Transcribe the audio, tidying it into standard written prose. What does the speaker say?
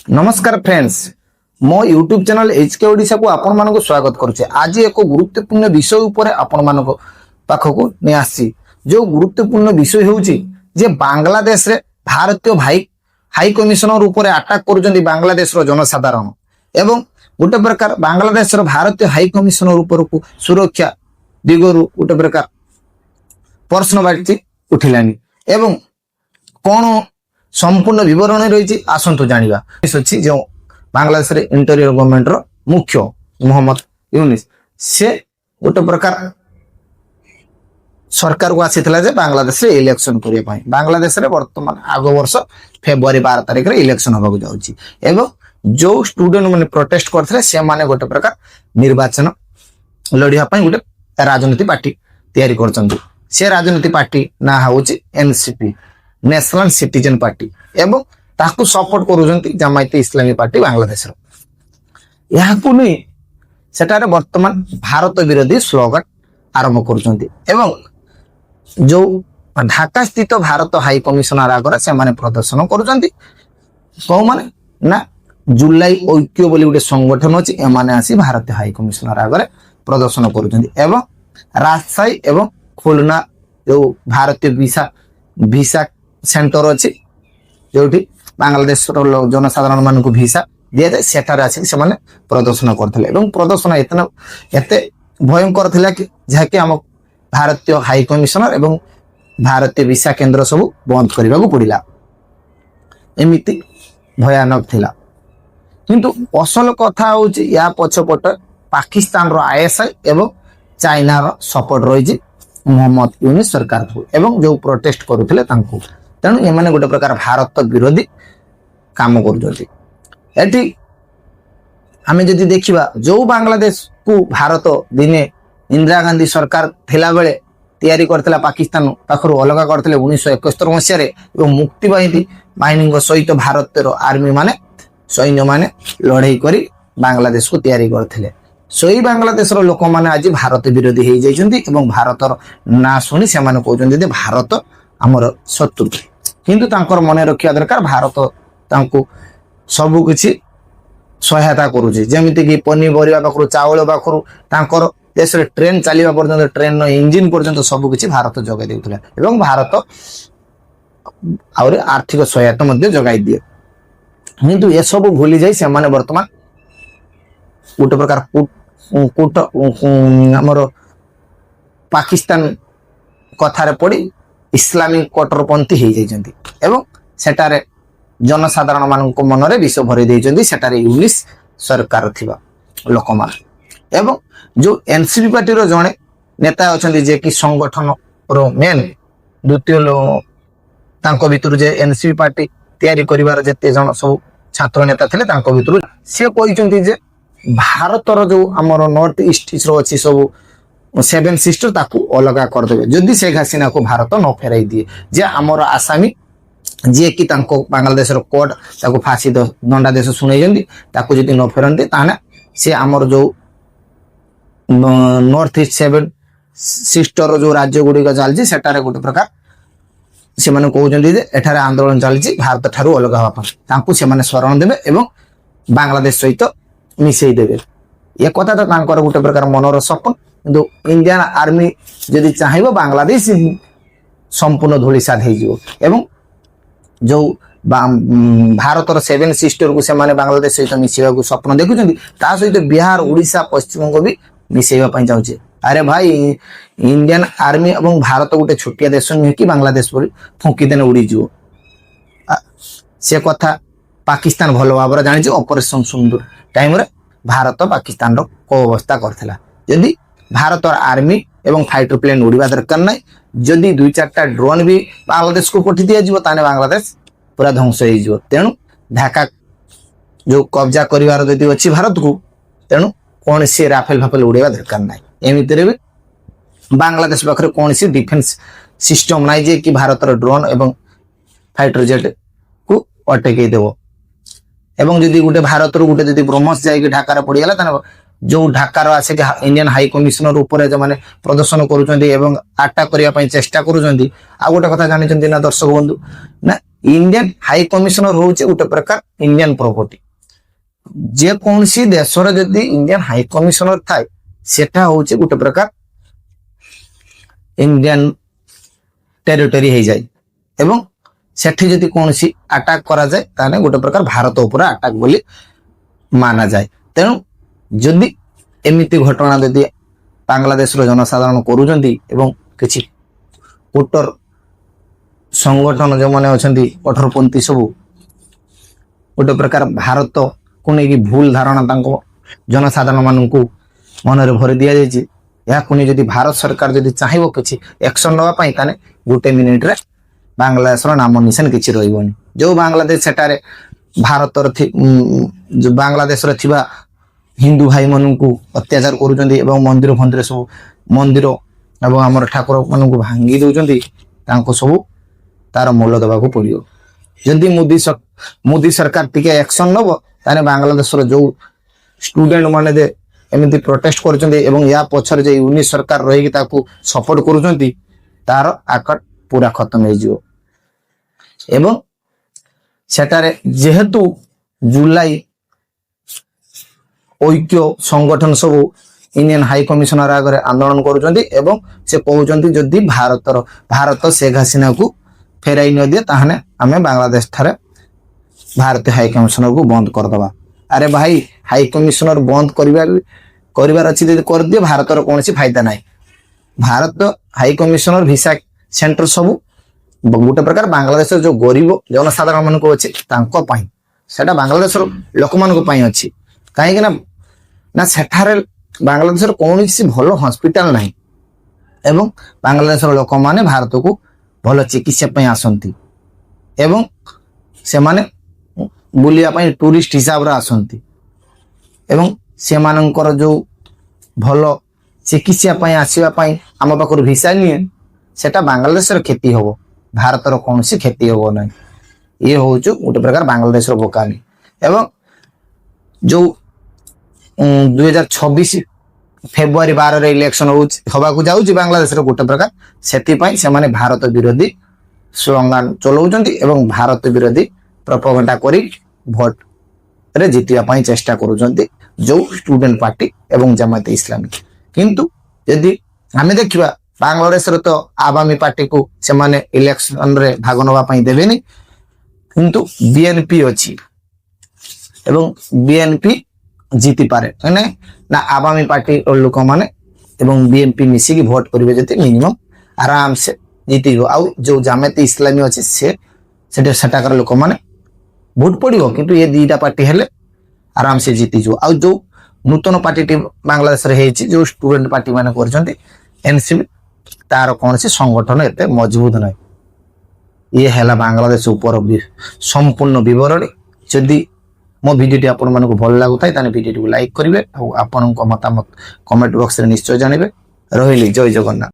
नमस्कार फ्रेंड्स, मो YouTube channel HK Odisha को आपण मानको स्वागत करुचे। आज एक गुरुत्वपूर्ण विषय ऊपर आपण मानको पाखको ने आसी। जो गुरुत्वपूर्ण विषय होउची जे बांग्लादेश रे भारतीय हाई कमिशनर ऊपर अटैक करूचंदी बांग्लादेश रो जनसाधारण एवं गोटे प्रकार बांग्लादेश रो भारतीय हाई कमिशनर ऊपर को सुरक्षा दिगरु गोटे प्रकार प्रश्नवाची उठिलानी एवं कोन संपूर्ण विवरण रही आसतु जाना अच्छी जो बांग्लादेश रे इंटीरियर गवर्नमेंट रो मुख्य मोहम्मद यूनिस से गोटे प्रकार सरकार को आसी बांग्लादेश रे इलेक्शन करने बांग्लादेश रे वर्तमान आग वर्ष फेब्रुआरी 12 तारिख रे इलेक्शन होगा जाउची एवं जो स्टूडेंट माने प्रोटेस्ट करथिले से माने गोटे प्रकार निर्वाचन लड़िया गोटे राजनीति पार्टी तैयारी करछन्ती। से राजनीति पार्टी ना होची एनसीपी नेशनल सिटीजन पार्टी एवं ताकू सपोर्ट करूछन्ती जमायत इस्लामी पार्टी बांग्लादेश रो। याकू नै सेटारे वर्तमान भारत विरोधी स्लोगन आरंभ करूछन्ती एवं जो ढाका स्थित भारत हाई कमिशनर आगरे से माने प्रदर्शन करूछन्ती। को माने ना जुलाई ऐक्य बोली गोटे संगठन अछि ए माने आसी भारतीय हाई कमिशनर आगरे प्रदर्शन करूछन्ती एवं राजशाही एवं खुलना जो भारतीय वीसा सेंटर अच्छी जो बांग्लादेश जनसाधारण मान को वीसा दि जाए सेठार आसिक से प्रदर्शन करते प्रदर्शन एते भयंकर थिला कि जहाँकि आम भारतीय हाई कमिशनर एवं भारतीय वीसा केंद्र सब बंद करने को पड़ा एमती भयानक थिला। किंतु असल कथा होची या पछपट पाकिस्तान रो आईएसआई एवं चाइना रो सपोर्ट रही मोहम्मद यूनिस सरकार को एवं जो प्रोटेस्ट करुथिले तांको तेणु ये गोटे प्रकार भारत विरोधी काम कर आम जदि देखा जो बांग्लादेश को भारत दिने इंदिरा गांधी सरकार थिला बेले तैयारी करथिला पाकिस्तान पाखरु अलग करथिले 1971 मसीह मुक्ति बाहिनी सहित भारत आर्मी माने सैन्य माने लड़ाई करी बांग्लादेश को तैयारी करथिले। सोई बांग्लादेश लोक मैंने आज भारत विरोधी हो जाइछन्ती एवं भारतर ना शुणी से कहते भारत आमर शत्रु किंतु तांकर मन रखा दरकार भारत तांको सबु किछि सहायता करुचे जेमिति कि पनीपरिया पाखरु चावल पाखरु तांकर देश रे ट्रेन चलिबा पर्यंत ट्रेन इंजिन पर्यंत सबु किछि भारत जगाई देउथिला एवं भारत आउरे आर्थिक सहायता मध्ये जगाई दिए। किंतु ये सब भूली जाई से माने वर्तमान गोटे प्रकार आमर पाकिस्तान कथार पड़ी इस्लामिक कट्टरपंथी हो जाइछन्ती एवं सेटारे जनसाधारण मानक मनरे विष भरी देइछन्ती सेटारे यूनिस सरकार थिबा लोक मान एवं जो एनसीपी पार्टी रो जणे नेता अछन्ती जे कि संगठन रो मेन द्वितीय तांको भितर जे एनसीपी पार्टी तैयारी करिवार जेते जण सब छात्र नेता थिले तांको भितर से कहिछन्ती जे भारतर जो आमर नॉर्थ ईस्ट अच्छी सब 7 सिस्टर ताकू अलग करदे जदि शेख हसीना को भारत न फेराई दिए जे आमर आसामी जे कि तांको बांग्लादेश कोर्ट ताकू फांसी दंडादेश शुणाई ताकू जदि न फेरती ताने से आमर जो नॉर्थ ईस्ट 7 सिस्टर जो राज्य गुड़िक चलती सेटारे गोटे प्रकार से कहते एठार आंदोलन चलती भारत ठारू अलग हाँपा से शरण देवे एवं बांग्लादेश सहित मिसई देवे ये कथा तो गोटे प्रकार मनर सपन किंतु इंडियन आर्मी जदि चाहिए बांग्लादेश संपूर्ण धूलिसात हो जो भारतर 7 सिस्टर को से बांग्लादेश सहित मिसवा को स्वप्न देखुं सहित बिहार उड़ीसा पश्चिम बंग भी मिसैवाई चाहूचे। अरे भाई इंडियन आर्मी और भारत गोटे छोटिया देश नुहे कि बांग्लादेश पर फुंकीदेने उड़ीज से कथा पाकिस्तान भल भाव जानी ऑपरेशन सिंदूर टाइम रे भारत पाकिस्तान रो को अवस्था करथिला यदि भारत आर्मी एवं फाइटर प्लेन उड़ीबा दरकार नै जदि 2-4टा ड्रोन भी बांग्लादेश को पठी दिया जिवो ताने बांग्लादेश पूरा ध्वंस हो जिवो। तेणु ढाका जो कब्जा करिवार जदि अछि भारत को तेणु कौन सी राफेल फाफेल उड़ेबा दरकार नै एमितिरे भी बांग्लादेश पाखरे कौन सी डिफेंस सिस्टम नै जे कि भारत ड्रोन एवं फाइटर जेट को अटके देबो एवं जदि गोटे भारत गोटे जदि ब्रह्मस जाइए ढाकार पड़गला जो ढाकार आसे इंडियन हाई कमिशनर ऊपर जो मैंने प्रदर्शन करुँच अटैक करने चेष्टा करुँच आ गोटे कथा जानी ना दर्शक बंधु ना इंडियन हाई कमिशनर हूँ गोटे प्रकार इंडियन प्रॉपर्टी जे कौन सी देशर जदि इंडियन हाई कमिशनर थाए सेटा हूँ गोटे प्रकार इंडियन टेरिटरी हो जाए एवं सेठी जदि कौन सी अटैक करा जाए ताने गोटे प्रकार भारत ऊपर अटैक बोली माना जाए तेणु जदि एमिति घटना जदि बांग्लादेश जनसाधारण करूछंती एवं किछि कूटर संगठन जो मैंने अच्छा कठोरपंथी सब गोटे प्रकार भारत को लेकिन भूल धारणा जनसाधारण मानक मन में भरी दि जाए या भारत सरकार जदि चाहिए किसी एक्शन नापी ताने गोटे मिनिट रे बांग्लादेश नाम निशान किसी रही जो बांग्लादेश सेटारे भारत जो बांग्लादेश थिबा हिंदू भाई मानक अत्याचार करुँच मंदिर फंदिर सब मंदिर एवं आम ठाकुर मानक भांगी दौरान सब तार मूल देवाक पड़ो जदि मोदी सरकार टिके एक्शन नब ताने बांग्लादेश जो स्टूडेंट माने दे एमती प्रोटेस्ट कर या पछर जे यूनिट सरकार रही सपोर्ट करुँच तार आकट पूरा खत्म हो एवं सेटारे जेहेतु जुलाई ऐक्य संगठन सब इंडियन हाई कमिशनर आगे आंदोलन करुँच से कहते जदि भारत शेख हसीना को फेराई न दिए ताहने आमे बांग्लादेश थारे भारतीय हाई कमिशनर को बंद करदबा। अरे भाई हाई कमिशनर बंद कर अच्छी कर दिए भारत कौन सी फायदा ना Bharat high commissioner visa centre सब गोटे प्रकार बांग्लादेश जो गरीब जनसाधारण मान अच्छे सेटा बांग्लादेश लोक मान अच्छी कहीं ना सेठारे बांग्लादेश कौन सी भल हॉस्पिटल ना एवं बांग्लादेश लोक मैंने भारत को भल चिकित्सा आसती एवं से माने बुलिया टूरिस्ट हिसाब रे आसती एवं से मानकर जो भल चिकित्सा आसवाई आम पाखर भिसा निए सेटा बांग्लादेश क्षति हम भारत कौन सी क्षति हम ना ये हूँ गोटे प्रकार बांग्लादेश बोकामी एवं जो 2026 फेब्रुआरी 12 इलेक्शन होगा जाऊँगी बांग्लादेश गोटे प्रकार से भारत विरोधी स्लोगान चलाउछंती एवं भारत विरोधी प्रोपेगेंडा करी भोट रे जितिया चेष्टा करुछंती जो स्टूडेंट पार्टी एवं जमात इस्लामी किंतु यदि आमे देखिबा बांग्लादेश तो आवामी पार्टी को से माने इलेक्शन रे भाग नवा देवेनी किंतु बीएनपी अच्छी एवं बीएनपी जीति पारे ना आवामी पार्टी और लोक माने एवं बीएनपी मिसिकी भोट करेंगे जब मिनिमम आराम से जीति आउ जो जमात इस्लामी अच्छी सेटाकर लोक मैंने भोट पड़ो किंतु ये दीटा पार्टी हेले आराम से जीति जो आउ जो नूतन पार्टी बांग्लादेश रे जो स्टूडेंट पार्टी मैंने कर एनसीपी तार कौन सी संगठन एत मजबूत ना ये है बांग्लादेश ऊपर संपूर्ण विवरणी जदि मो भिडियो आपण मानक भल लगुता है भिडियो लाइक करेंगे और आपण मतामत कमेंट बॉक्स रे निश्चय जानवे रही जय जगन्नाथ।